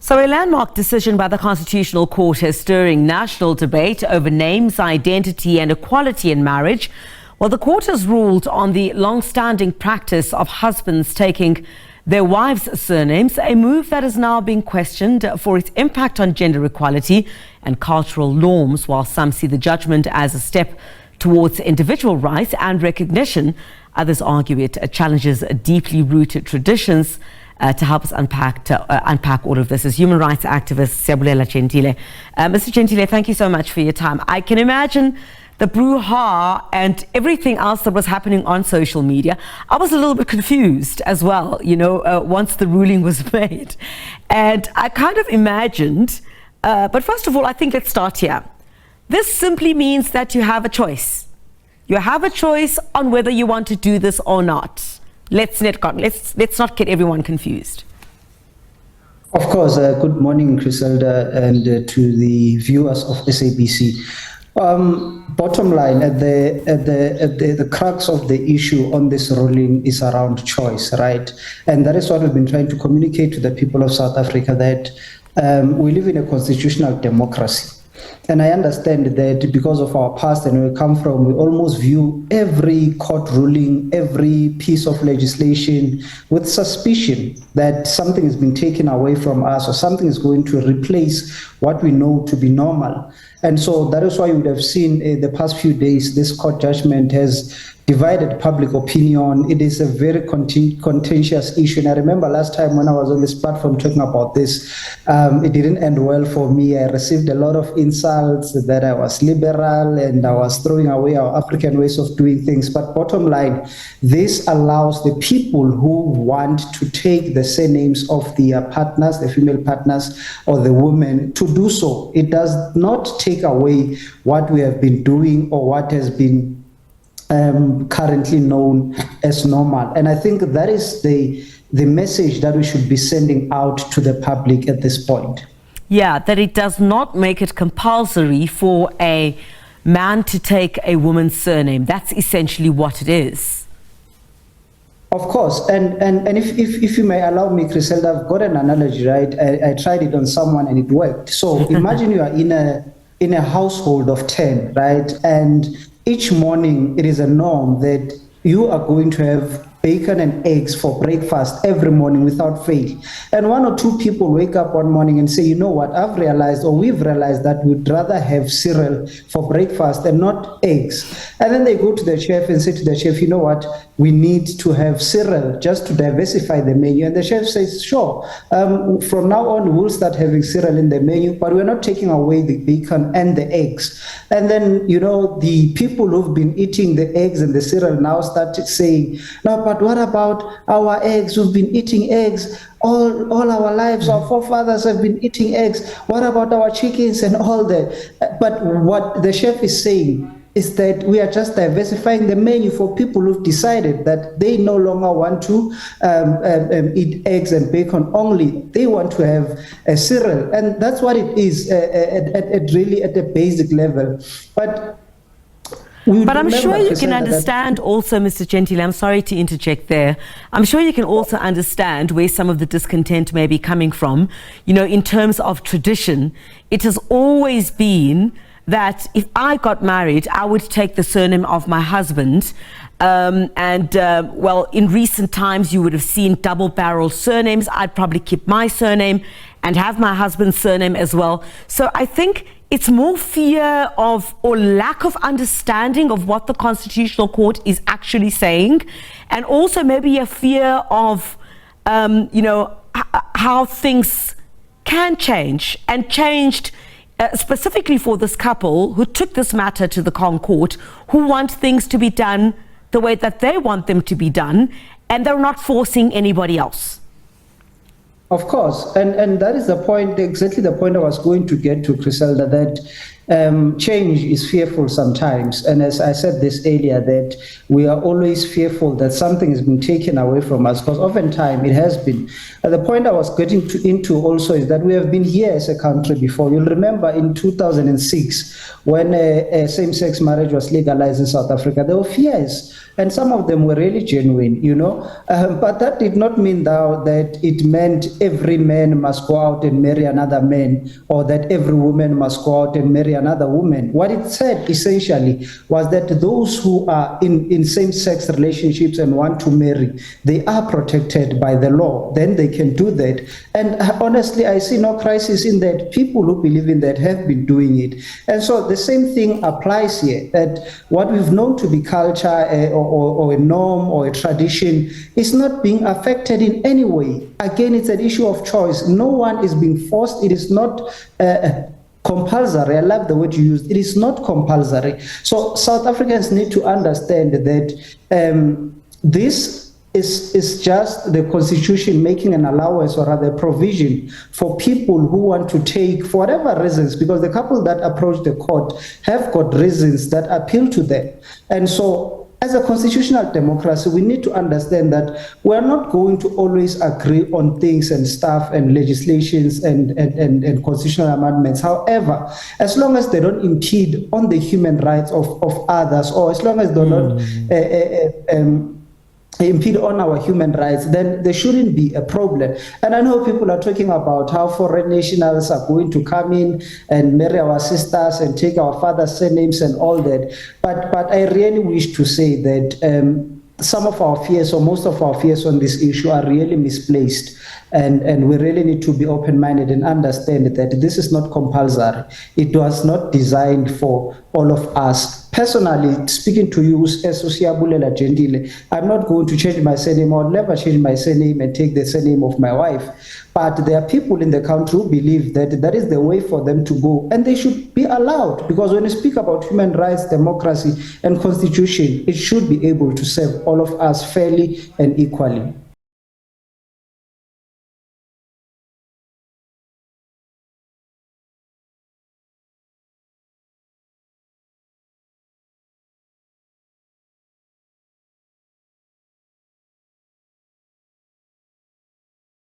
So a landmark decision by the Constitutional Court is stirring national debate over names, identity and equality in marriage. Well, the court has ruled on the long-standing practice of husbands taking their wives' surnames, a move that is now being questioned for its impact on gender equality and cultural norms. While some see the judgment as a step towards individual rights and recognition, others argue it challenges deeply rooted traditions. To help us unpack all of this is human rights activist Siyabulela Jentile. Mr. Jentile, thank you so much for your time. I can imagine the brouhaha and everything else that was happening on social media. I was a little bit confused as well, once the ruling was made. And I kind of imagined, but first of all, I think let's start here. This simply means that you have a choice. You have a choice on whether you want to do this or not. Let's not get everyone confused. Of course. Good morning, Griselda, and to the viewers of SABC. Bottom line, at the crux of the issue on this ruling is around choice, right? And that is what we've been trying to communicate to the people of South Africa, that we live in a constitutional democracy. And I understand that because of our past and where we come from, we almost view every court ruling, every piece of legislation with suspicion that something has been taken away from us or something is going to replace what we know to be normal. And so that is why you would have seen in the past few days, this court judgment has divided public opinion. It is a very contentious issue. And I remember last time when I was on this platform talking about this, it didn't end well for me. I received a lot of insults that I was liberal and I was throwing away our African ways of doing things. But bottom line, this allows the people who want to take the surnames of their partners, the female partners or the women, to do so. It does not take away what we have been doing or what has been currently known as normal. And I think that is the message that we should be sending out to the public at this point. Yeah, that it does not make it compulsory for a man to take a woman's surname. That's essentially what it is. Of course, and if you may allow me, Griselda, I've got an analogy, right? I tried it on someone and it worked. So imagine you are in a household of 10, right? And each morning, it is a norm that you are going to have bacon and eggs for breakfast every morning without fail. And one or two people wake up one morning and say, you know what, I've realized, or we've realized that we'd rather have cereal for breakfast and not eggs. And then they go to the chef and say to the chef, you know what, we need to have cereal just to diversify the menu. And the chef says, sure, from now on, we'll start having cereal in the menu, but we're not taking away the bacon and the eggs. And then, the people who've been eating the eggs and the cereal now start saying, no, but what about our eggs? We've been eating eggs all our lives. Our forefathers have been eating eggs. What about our chickens and all that? But what the chef is saying is that we are just diversifying the menu for people who've decided that they no longer want to eat eggs and bacon only. They want to have a cereal. And that's what it is really at a basic level. But I'm sure you can understand also, Mr. Jentile, I'm sorry to interject there. I'm sure you can also understand where some of the discontent may be coming from. In terms of tradition, it has always been that if I got married, I would take the surname of my husband. Well, in recent times, you would have seen double-barrel surnames. I'd probably keep my surname and have my husband's surname as well. So I think it's more fear of or lack of understanding of what the Constitutional Court is actually saying, and also maybe a fear of, how things can change and changed specifically for this couple who took this matter to the Con Court, who want things to be done the way that they want them to be done, and they're not forcing anybody else. Of course, and that is the point, exactly the point I was going to get to, Griselda, that change is fearful sometimes. And as I said this earlier, that we are always fearful that something has been taken away from us, because oftentimes it has been. The point I was getting into also is that we have been here as a country before. You'll remember in 2006, when same-sex marriage was legalized in South Africa, there were fears and some of them were really genuine, you know. But that did not mean that it meant every man must go out and marry another man, or that every woman must go out and marry another woman. What it said essentially was that those who are in same-sex relationships and want to marry, they are protected by the law. Then they can do that. And honestly, I see no crisis in that. People who believe in that have been doing it. And so the same thing applies here, that what we've known to be culture or a norm or a tradition is not being affected in any way. Again, it's an issue of choice. No one is being forced. It is not compulsory. I love the word you used. It is not compulsory. So South Africans need to understand that this is just the Constitution making an allowance, or rather provision, for people who want to take, for whatever reasons, because the couple that approach the court have got reasons that appeal to them. And so as a constitutional democracy, we need to understand that we're not going to always agree on things and stuff and legislations and constitutional amendments. However, as long as they don't impede on the human rights of others, or as long as they don't impede on our human rights, then there shouldn't be a problem. And I know people are talking about how foreign nationals are going to come in and marry our sisters and take our father's surnames and all that. But I really wish to say that some of our fears, or most of our fears on this issue, are really misplaced. And we really need to be open-minded and understand that this is not compulsory. It was not designed for all of us. Personally, speaking to you as Siyabulela Jentile, I'm not going to change my surname. I'll never change my surname and take the surname of my wife. But there are people in the country who believe that that is the way for them to go, and they should be allowed, because when you speak about human rights, democracy, and constitution, it should be able to serve all of us fairly and equally.